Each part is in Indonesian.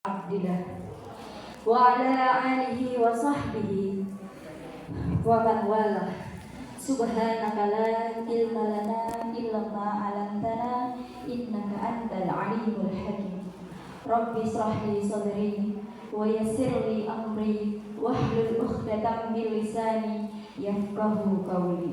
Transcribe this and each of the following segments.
Abdillah wa ala alihi wa sahbihi wa man walah. Subhanaka la ilma lana illa ma 'allamtana innaka antal alimul hakim. Rabbi shrah li sadri wa yassir li amri wahlul 'uqdatam min lisani yafqahu qawli.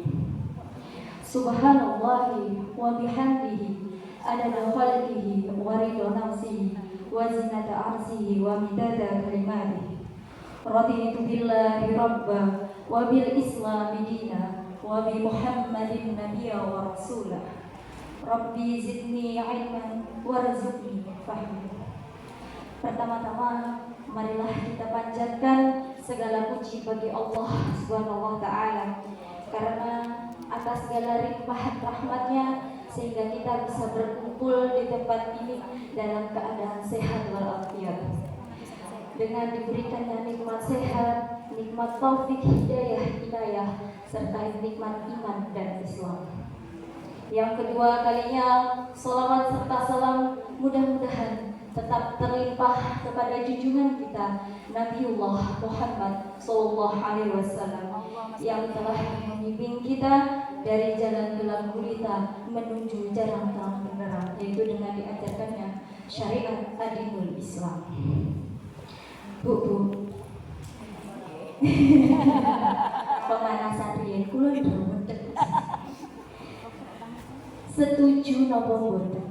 Subhanallahi wa bihamdihi adada khalqihi wa ridha nafsihi wa zinata arsihi wa midada kalimatihi. Raditu billahi rabba wa bil islami dina wa bi muhammadin nabiyya wa rasulah. Rabbi zidni ilman warzuqni fahmi. Pertama-tama marilah kita panjatkan segala puji bagi Allah Subhanahu wa taala, karena atas segala limpahan rahmatnya sehingga kita bisa berkumpul di tempat ini dalam keadaan sehat walafiat, dengan diberikannya nikmat sehat, nikmat taufik, hidayah, serta nikmat iman dan Islam. Yang kedua kalinya, salawat serta salam mudah-mudahan tetap terlimpah kepada junjungan kita Nabiullah Muhammad Sallallahu Alaihi Wasallam yang telah membimbing kita dari jalan gelap gulita menuju jalan terang benderang, yaitu dengan diajarkannya syariat adilul Islam. Bu pemanasan riyen kula ndek. Setuju napa mboten?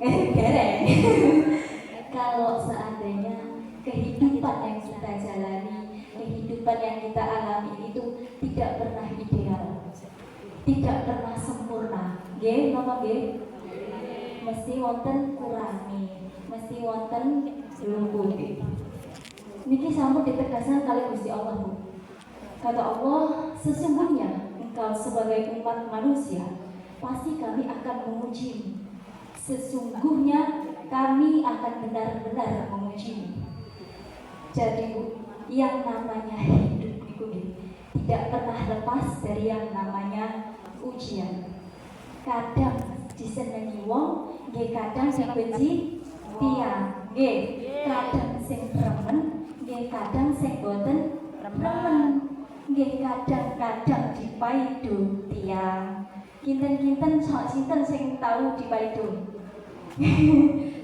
Dereng. Kalau seandainya kehidupan yang kita jalani, kehidupan yang kita alami itu tidak pernah ideal, tidak pernah sempurna, nggih napa nggih? Mesti wonten kurangi, mesti wonten lumpuhe. Niki sampun ditegaskan kali Gusti Allah, Bu. Kata Allah, sesungguhnya engkau sebagai umat manusia pasti kami akan mengujimu. Sesungguhnya kami akan benar-benar mengujimu. Jadi Bu, yang namanya hidup itu tidak pernah lepas dari yang namanya ujian. Kadang disenengi wong, nggih kadang dibenci tiyang, nggih kadang sing remen, nggih kadang sing boten remen, nggih kadang-kadang dipaido tiyang. Kinten-kinten sok sinten sing tahu dipaido?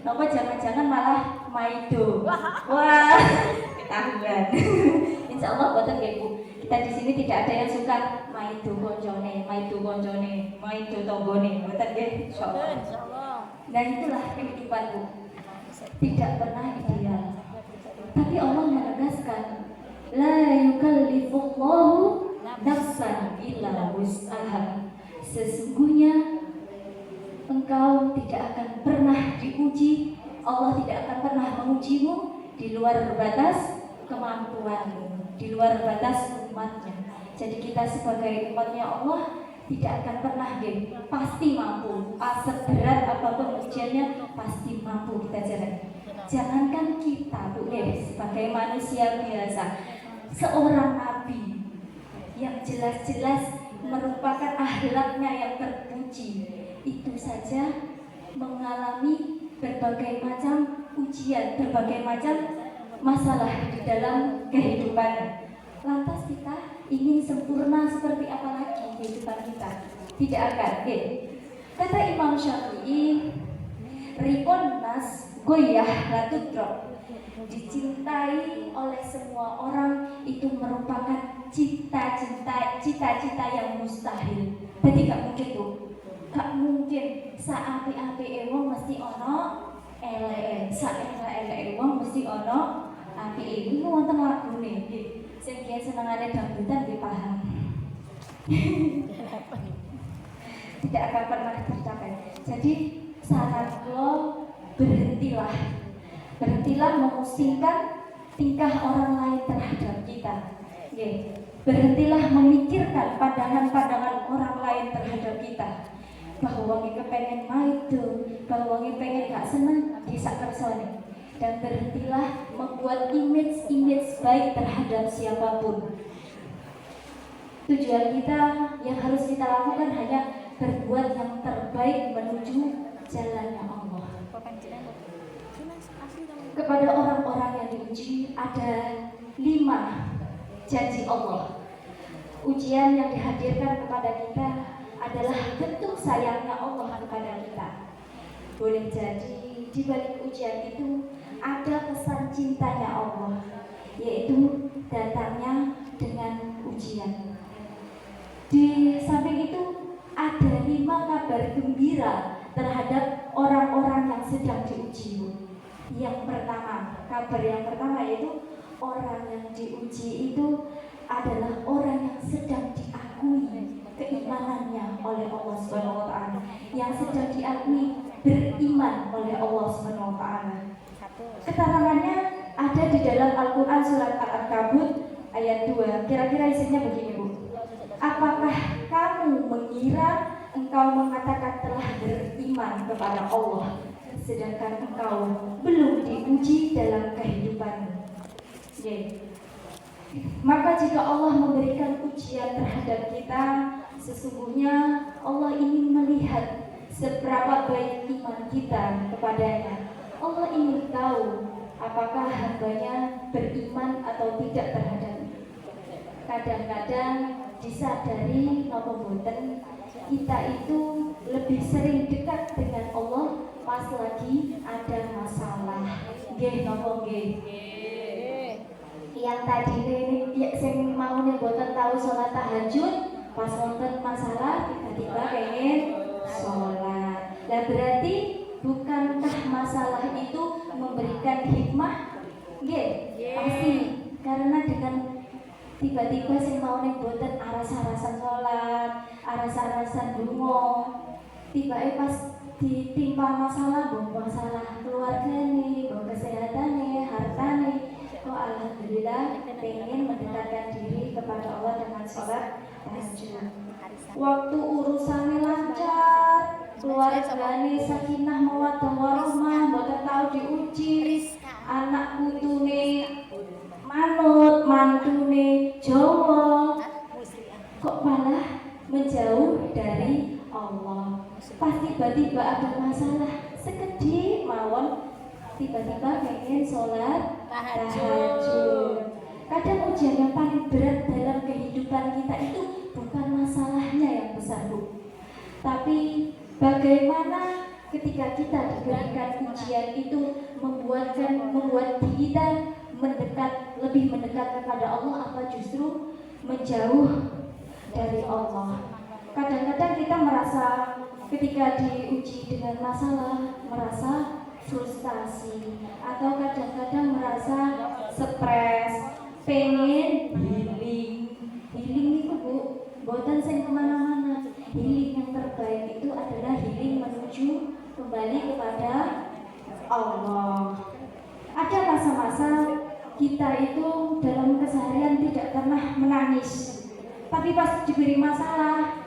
Napa jangan-jangan malah maido? Wah, ketahuan. Insyaallah boten nggih Bu. Kita di sini tidak ada yang suka maido koncone, maido tanggane. Boten nggih, insyaallah. Dan itulah kehidupan Bu. Tidak pernah ideal. Tapi Allah menegaskan, la yukallifullahu nafsan illa wus'aha. Sesungguhnya engkau tidak akan pernah diuji, Allah tidak akan pernah mengujimu di luar batas kemampuanmu, di luar batas umatnya. Jadi kita sebagai umatnya Allah tidak akan pernah pasti mampu, seberat apapun ujiannya pasti mampu kita jalani. Jangankan kita Bu sebagai manusia biasa, seorang nabi yang jelas-jelas merupakan akhlaknya yang terpuji, itu saja mengalami berbagai macam ujian, berbagai macam masalah di dalam kehidupannya. Lantas kita ingin sempurna seperti apa lagi kehidupan kita? Tidak akan. Kata Imam Syafi'i, ripon nas goyah latudrok. Dicintai oleh semua orang itu merupakan cita-cita yang mustahil. Jadi gak mungkin Bu, gak mungkin saapi-api wong mesti ono elek, saelek wong mesti ono api. Ini wonten lagune nggih. Sing kiye senengane dangdutan nggih paham. Tidak akan pernah tercapai. Jadi saran kula, berhentilah memusingkan tingkah orang lain terhadap kita. Berhentilah memikirkan pandangan-pandangan orang lain terhadap kita. Bahwa wong kepengen maido, bahwa wong pengen gak seneng disak kersane. Dan berhentilah membuat image baik terhadap siapapun. Tujuan kita yang harus kita lakukan hanya berbuat yang terbaik menuju jalannya Allah. Kepada diuji ada 5 janji Allah. Ujian yang dihadirkan kepada kita adalah bentuk sayangnya Allah kepada kita. Boleh jadi di balik ujian itu ada pesan cintanya Allah, yaitu datangnya dengan ujian. Di samping itu ada 5 kabar gembira terhadap orang-orang yang sedang diuji. Yang pertama, kabar yang pertama yaitu orang yang diuji itu adalah orang yang sedang diakui keimanannya oleh Allah Subhanahu wa taala, yang sedang diakui beriman oleh Allah Subhanahu wa taala. Keterangannya ada di dalam Al-Qur'an surat Al-Ankabut ayat 2. Kira-kira isinya begini, Bu. Apakah kamu mengira engkau mengatakan telah beriman kepada Allah, sedangkan engkau belum diuji dalam kehidupanmu? Maka jika Allah memberikan ujian terhadap kita, sesungguhnya Allah ingin melihat seberapa baik iman kita kepadanya. Allah ingin tahu apakah hambanya beriman atau tidak terhadapnya. Kadang-kadang disadari napa boten, kita itu lebih sering dekat dengan Allah pas lagi ada masalah. Nggih napa nggih? Yang tadi ya, sing mau nih boten tahu sholat tahajud, pas wonten masalah tiba-tiba pengen sholat. Nah berarti bukankah masalah itu memberikan hikmah? Nggih, pasti. Karena dengan tiba-tiba sing mau nih boten aras-arasan sholat, aras-arasan donga, tiba-tiba pas ditimpa masalah, masalah keluarga nih, kesehatan nih, harta nih. Oh alhamdulillah pengen mendekatkan diri kepada Allah dengan sholat tahajud. Waktu urusannya lancar, keluargane sakinah mawaddah warahmah, mboten tahu diuji, anak putune manut, mantune Jawa, kok malah menjauh dari Allah. Pas tiba-tiba ada masalah sekedhik mawon, tiba-tiba pengen sholat tahajud. Kadang ujian yang paling berat dalam kehidupan kita itu bukan masalahnya yang besar, Bu, tapi bagaimana ketika kita diberikan ujian itu membuat kita lebih mendekat kepada Allah, apa justru menjauh dari Allah. Kadang-kadang kita merasa ketika diuji dengan masalah merasa frustasi, atau kadang-kadang merasa stres, pengen healing itu, Bu, boten sing kemana-mana. Healing yang terbaik itu adalah healing menuju kembali kepada Allah. Ada masa-masa kita itu dalam keseharian tidak pernah menangis, tapi pas diberi masalah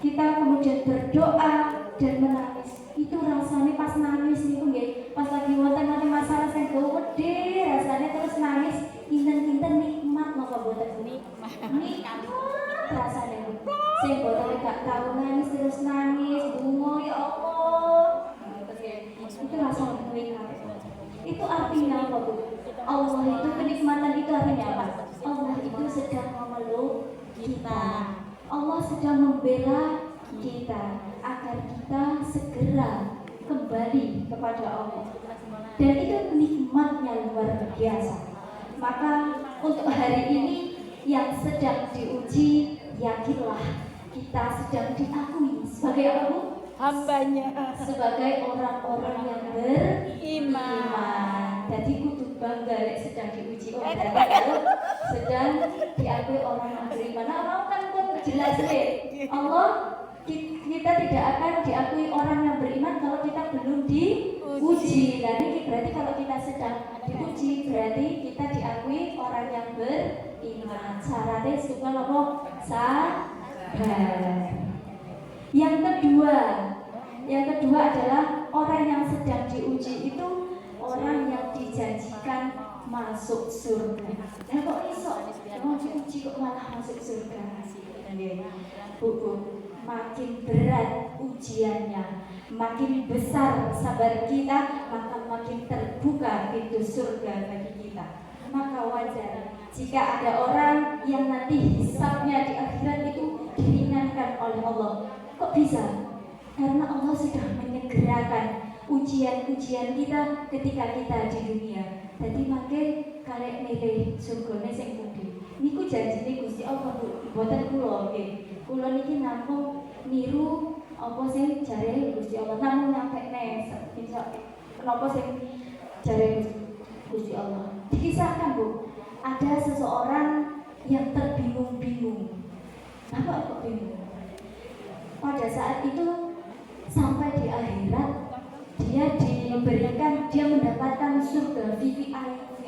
kita kemudian berdoa dan menangis. Itu rasanya pas nangis itu nggih, pas lagi wonten masalah sing gede rasanya terus nangis, kinten-kinten nikmat napa boten nikmat rasanya. Sing boten gak tahu nangis terus nangis, bunga ya Allah. Itu rasanya nikmat. Itu artinya apa, Bu? Allah itu kenikmatan itu artinya apa? Allah itu sedang memeluk kita. Allah sedang membela kita agar kita segera kembali kepada Allah. Dan itu nikmatnya luar biasa. Maka untuk hari ini yang sedang diuji, yakinlah kita sedang diakui sebagai apa, Bu? Hambanya, sebagai orang-orang yang beriman. Jadi kudu bangga lek sedang diuji orang, kalau sedang diakui orang yang beriman. Nah, mau kan jelas deh, Allah kita tidak akan diakui orang yang beriman kalau kita belum diuji. Nah, ini berarti kalau kita sedang diuji berarti kita diakui orang yang beriman. Syaratnya suka apa? Sabar. Yang kedua adalah orang yang sedang diuji itu orang yang dijanjikan masuk surga. Nah, kok iso mau diuji kok malah masuk surga? Bu, makin berat ujiannya, makin besar sabar kita, maka semakin terbuka pintu surga bagi kita. Maka wajar jika ada orang yang nanti hisabnya di akhirat itu diringankan oleh Allah. Kok bisa? Karena Allah sudah menyegerakan ujian-ujian kita ketika kita di dunia. Jadi makin karek milih surgane sing pundi. Niku janjine Gusti Allah, mboten kula nggih. Kula niki namung niru apa sing jare Gusti Allah, namung nyampekne kenapa sing jare Gusti Allah. Dikisahkan Bu, ada seseorang yang terbingung-bingung. Kenapa kok bingung? Pada saat itu sampai di akhirat dia mendapatkan surga VVIP.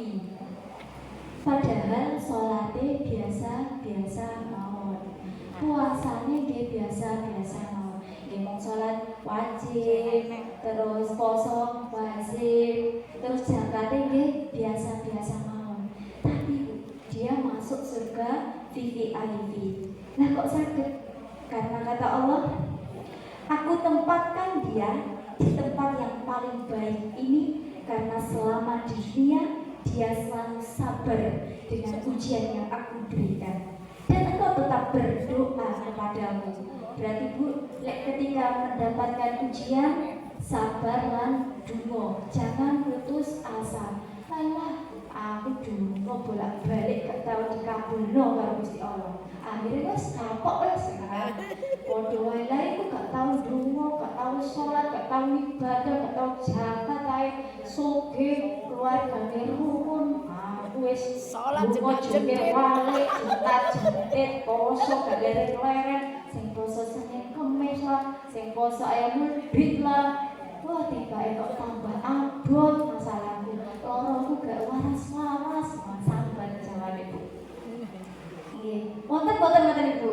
Padahal sholatnya biasa-biasa mawon, puasanya dia biasa-biasa mawon. Dia mau sholat wajib, terus poso wajib, terus zakatnya dia biasa-biasa mawon. Tapi dia masuk surga VVIP. Nah kok sakit? Karena kata Allah, aku tempatkan dia di tempat yang paling baik ini karena selama di dunia dia selalu sabar dengan ujian yang aku berikan. Dan engkau tetap berdoa kepadamu. Berarti Bu, ketika mendapatkan ujian, sabarlah dungo, jangan putus asa. Alah, aku dungo bolak-balik gak tau dikabulno karo Gusti Allah. Akhirnya wis kapok wis sekarang. Padha wae lha iku gak tau dungo, gak tau sholat, gak tau ibadah, gak tau zakat ae sugih keluargane rukun. Aku wis sholat jeneng wale, jentat-jentit, poso gak leren-leren, sing poso Senin Kamis lah, sing poso ayam mulbit lah. Wah, tiba-tiba kok tambah abot masalahku. Loroku gak waras-waras, sambat jawane Bu. Wonten Ibu.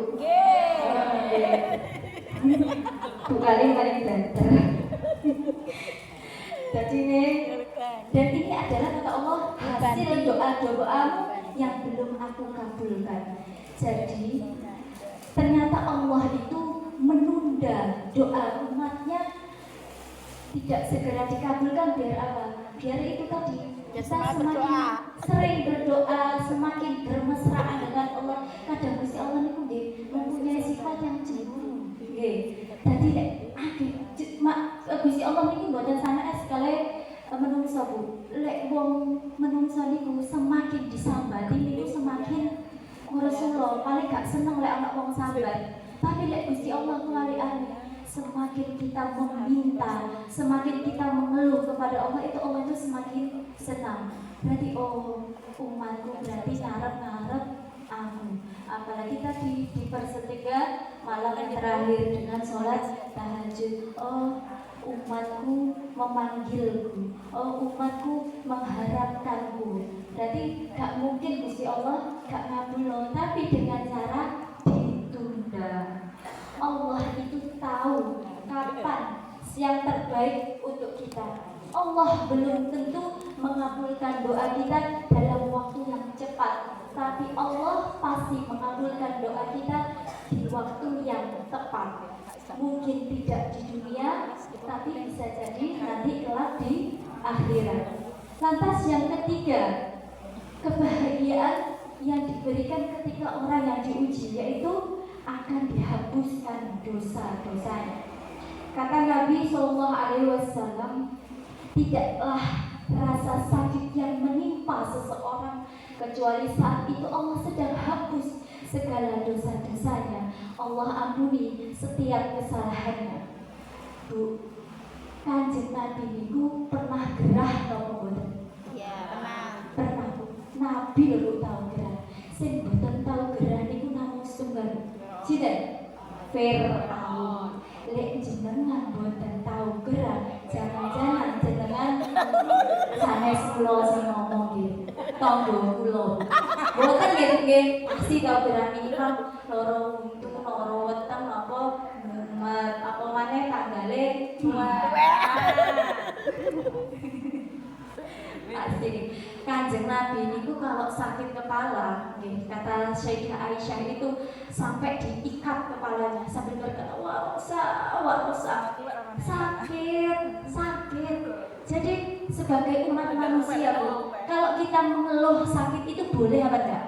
Bu kali paling banter. Jadi nih, dan ini adalah kata Allah hasil doa-doamu yang belum aku kabulkan. Jadi ternyata Allah itu menunda doa umatnya tidak segera dikabulkan biar apa? Biar itu tadi kita semakin sering berdoa, semakin bermesraan dengan Allah. Kadang Gusti Allah niku nggih mempunyai sifat yang cemburu. Nggih. Dadi Gusti Allah niku mboten sanake sekali menungso Bu. Lek wong menungso niku semakin disambati niku semakin Rasulullah paling gak seneng lek ana wong sambat. Tapi lek Gusti Allah kuali-ali semakin kita meminta, semakin kita mengeluh kepada Allah, itu Allah itu semakin senang. Berarti umatku berarti ngarep-ngarep aku. Apalagi tadi di persetika malam yang terakhir dengan sholat tahajud. Umatku memanggilku, umatku mengharapkanku. Berarti gak mungkin Gusti Allah gak ngabul, tapi dengan cara ditunda. Allah itu tahu kapan yang terbaik untuk kita. Allah belum tentu mengabulkan doa kita dalam waktu yang cepat, tapi Allah pasti mengabulkan doa kita di waktu yang tepat. Mungkin tidak di dunia, tapi bisa jadi nanti kelak di akhirat. Lantas yang ketiga, kebahagiaan yang diberikan ketika orang yang diuji, yaitu akan dihapuskan dosa-dosanya. Kata Nabi SAW, tidaklah rasa sakit yang menimpa seseorang kecuali saat itu Allah sedang hapus segala dosa-dosanya. Allah ampuni setiap kesalahannya. Bu, Kanjeng Nabi niku pernah gerah atau mboten? Iya, pernah Bu. Nabi lho tahu gerah. Sing mboten tahu gerah niku namung setunggal. Cinten Fir'aun. Lek jenengan boten tahu gerak, jangan-jangan jenengan sanes kula sing ngomong nggih. Tangga kula. Boten nggih pasti tahu gerak niki kan loro untu, loro weteng apa mumet, apa maneh tanggale dua. Asik. Kanjeng Nabi niku kalau sakit kepala, kata Sayyidah Aisyah itu sampai diikat kepalanya sambil berkata warosa, sakit. Jadi sebagai umat manusia Bu, kalau kita mengeluh sakit itu boleh apa enggak?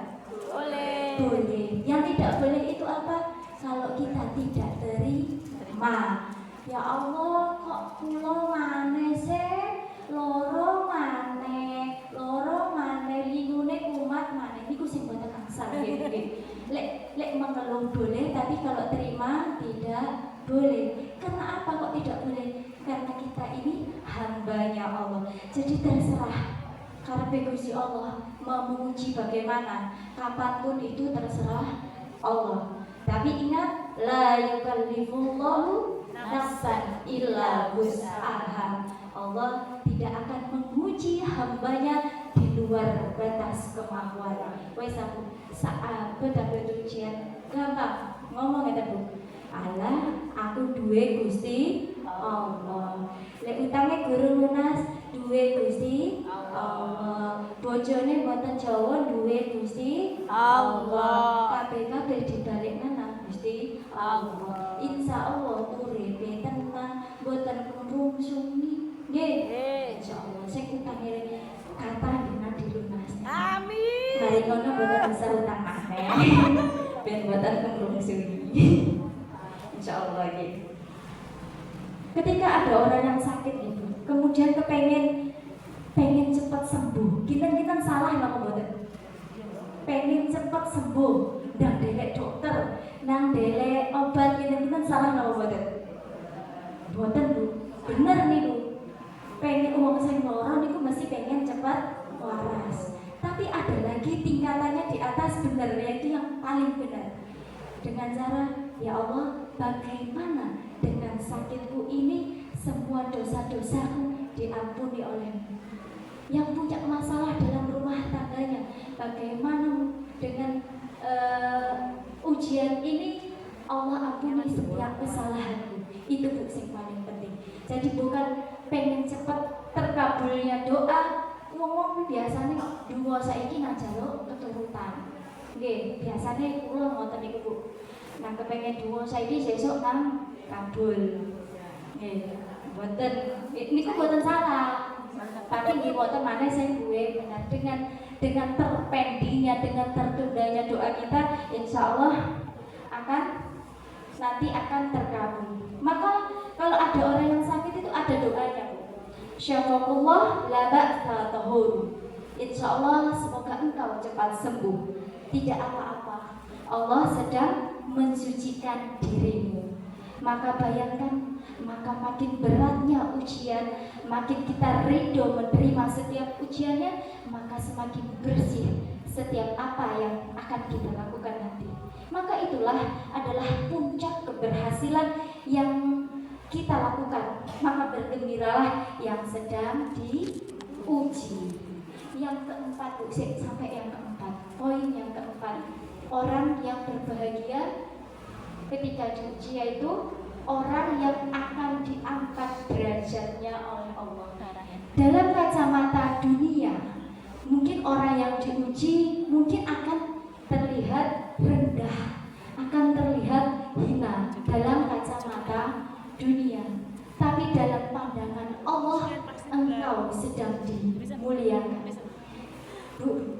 Boleh. Boleh. Yang tidak boleh itu apa? Kalau kita tidak terima. Ya Allah, kok kula maneh sih loro maneh lingune kumat maneh niku sing boten angsal nggih. Lek mengeluh boleh, tapi kalau terima tidak boleh. Karena apa kok tidak boleh? Karena kita ini hambanya Allah. Jadi terserah karena Gusti Allah mau menguji bagaimana, kapanpun itu terserah Allah. Tapi ingat, la yukallifullahu nafsan illa wus'aha. Allah tidak akan menguji hambanya di luar batas kemampuan. Wes aku saat dapat ujian gampang ngomong ya Bu. Allah, aku duwe Gusti Allah. Lek utange guru lunas duwe Gusti Allah. Bojone mboten Jawa duwe Gusti Allah. Kabeh dibalekna nang Gusti Allah. Insyaallah uripe tenang, mboten rumsuni. Nggih. Insyaallah sing utange kata dina dilunas. Amin. Mari ngono mboten bisa utang maneh. Ben mboten rumsuni. Insyaallah gitu. Ketika ada orang yang sakit gitu, kemudian pengen cepat sembuh, kita salah nggak mboten? Pengen cepat sembuh, nang delek dokter, nang delek obat kita salah nggak mboten? Mboten Bu, bener nih Bu. Pengen uang sing loro niku mesti pengen cepat waras. Tapi ada lagi tingkatannya di atas bener, yaitu yang paling benar. Dengan cara, ya Allah, bagaimana dengan sakitku ini semua dosa-dosaku diampuni oleh-Mu. Yang punya masalah dalam rumah tangganya, bagaimana dengan ujian ini Allah ampuni setiap kesalahanku. Itu yang paling penting. Jadi bukan pengen cepat terkabulnya doa. Ngomong biasanya dua saiki njaluk keturutan. Nggih, biasane kula ngoten niku Bu. Nang kepengen duwa saiki sesuk nang kabul. Nggih, mboten niku mboten salah. Tapi nggih mboten maneh sing duwe benar dengan terpendingnya, dengan tertundanya doa kita, insyaallah nanti akan terkabul. Maka kalau ada orang yang sakit itu ada doanya Bu. Syafakullah la ba'sa tahur. Insyaallah semoga engkau cepat sembuh. Tidak apa-apa, Allah sedang mensucikan dirimu. Maka bayangkan, maka makin beratnya ujian, makin kita ridho menerima setiap ujiannya, maka semakin bersih setiap apa yang akan kita lakukan nanti. Maka itulah adalah puncak keberhasilan yang kita lakukan. Maka bergembiralah yang sedang diuji. Yang keempat, sampai yang keempat, poin yang keempat, orang yang berbahagia ketika diuji yaitu orang yang akan diangkat derajatnya oleh Allah. Dalam kacamata dunia, mungkin orang yang diuji mungkin akan terlihat rendah, akan terlihat hina dalam kacamata dunia. Tapi dalam pandangan Allah, engkau sedang dimuliakan. Bu,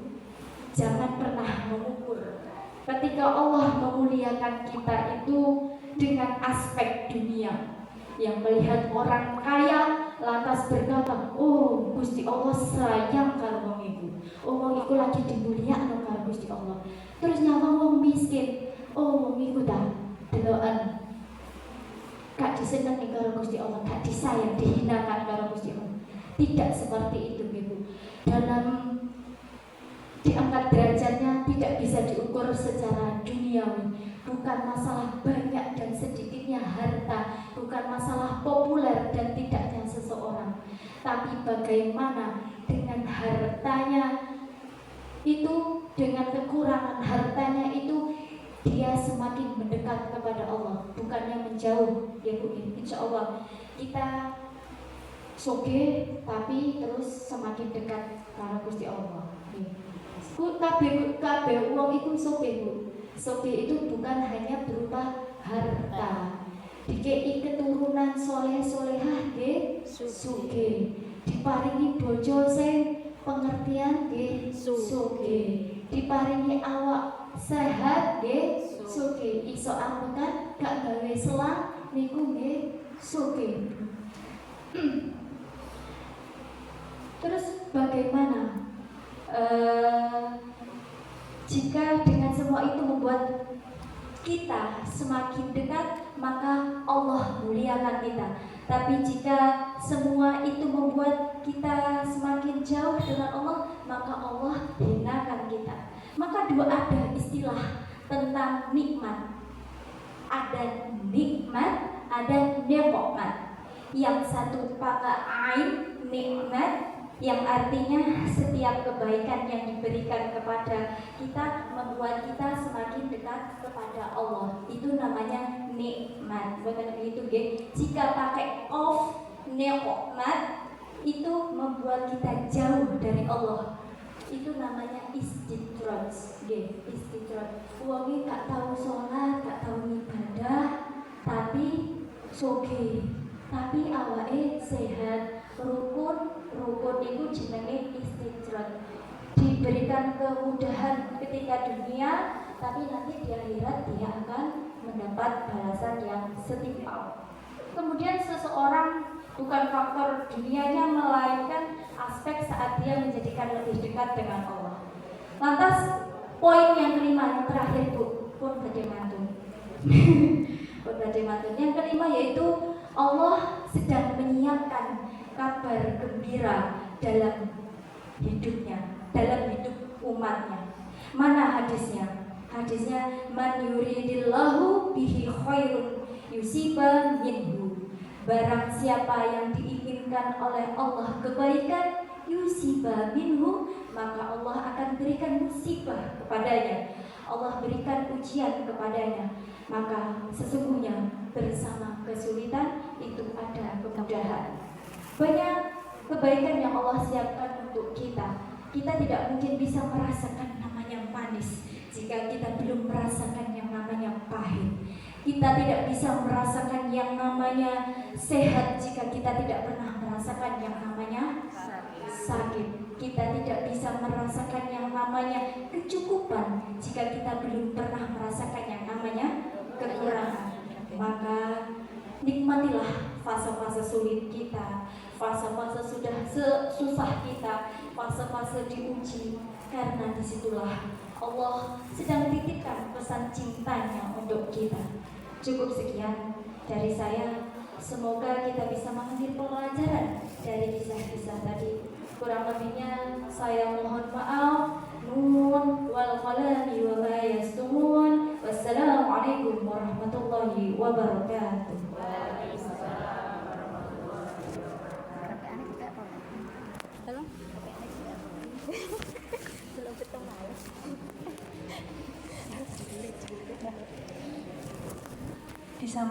jangan pernah mengukur ketika Allah memuliakan kita itu dengan aspek dunia, yang melihat orang kaya lantas berkata, oh Gusti Allah sayang kalau wong iku, oh wong iku lagi dimuliakan karo Gusti Allah. Terus nyawa wong miskin, oh wong iku ta deloken gak disenengi karo Gusti Allah, gak disayang, dihinakan karo Gusti Allah. Tidak seperti itu Ibu. Dalam diangkat derajatnya tidak bisa diukur secara duniawi. Bukan masalah banyak dan sedikitnya harta, bukan masalah populer dan tidaknya seseorang, tapi bagaimana dengan hartanya itu, dengan kekurangan hartanya itu dia semakin mendekat kepada Allah, bukannya menjauh. Ya Bu, insya Allah kita soge tapi terus semakin dekat karena Gusti Allah. Kabeh wong iku soge Bu. Soge itu bukan hanya berupa harta. Dikei keturunan soleh-solehah nggih sugih. diparingi bojo sing pengertian nggih sugih, diparingi awak sehat nggih sugih, iso ambekan gak gawe selang niku nggih sugih. Terus bagaimana jika dengan semua itu membuat kita semakin dekat, maka Allah muliakan kita. Tapi jika semua itu membuat kita semakin jauh dengan Allah, maka Allah hinakan kita. Maka ada istilah tentang nikmat. Ada nikmat, ada nikmat. Yang satu pakai ain, nikmat, yang artinya setiap kebaikan yang diberikan kepada kita membuat kita semakin dekat kepada Allah. Itu namanya nikmat. Bukan begitu, nggih? Jika pakai of, nikmat, itu membuat kita jauh dari Allah. Itu namanya istidraj, nggih, istidraj. Wong gak tahu sholat, gak tahu ibadah, tapi sugih, tapi awake sehat, rukun itu jenenge istidraj. Diberikan kemudahan ketika dunia, tapi nanti di akhirat dia akan mendapat balasan yang setimpal. Kemudian seseorang bukan faktor dunianya, melainkan aspek saat dia menjadikan lebih dekat dengan Allah. Lantas poin yang kelima, yang terakhir Bu, pun badhe mantun. Pun badhe mantun. Yang kelima yaitu Allah sedang menyiapkan kabar gembira dalam hidupnya, dalam hidup umatnya. Mana hadisnya? Hadisnya, man yuridillahu bihi khairun yusiba minhu. Barang siapa yang diinginkan oleh Allah kebaikan, yusiba minhu, maka Allah akan berikan musibah kepadanya. Allah berikan ujian kepadanya. Maka sesungguhnya bersama kesulitan itu ada kemudahan. Banyak kebaikan yang Allah siapkan untuk kita. Kita tidak mungkin bisa merasakan namanya manis jika kita belum merasakan yang namanya pahit. Kita tidak bisa merasakan yang namanya sehat jika kita tidak pernah merasakan yang namanya sakit. Kita tidak bisa merasakan yang namanya kecukupan jika kita belum pernah merasakan yang namanya kekurangan. Maka nikmatilah fase-fase sulit kita, fase-fase sudah susah kita, fase-fase diuji, karena disitulah Allah sedang titipkan pesan cintanya untuk kita. Cukup sekian dari saya. Semoga kita bisa mengambil pelajaran dari kisah-kisah tadi. Kurang lebihnya saya mohon maaf. Nun wal qalami wa ma yastumun. Wassalamualaikum warahmatullahi wabarakatuh. Bisa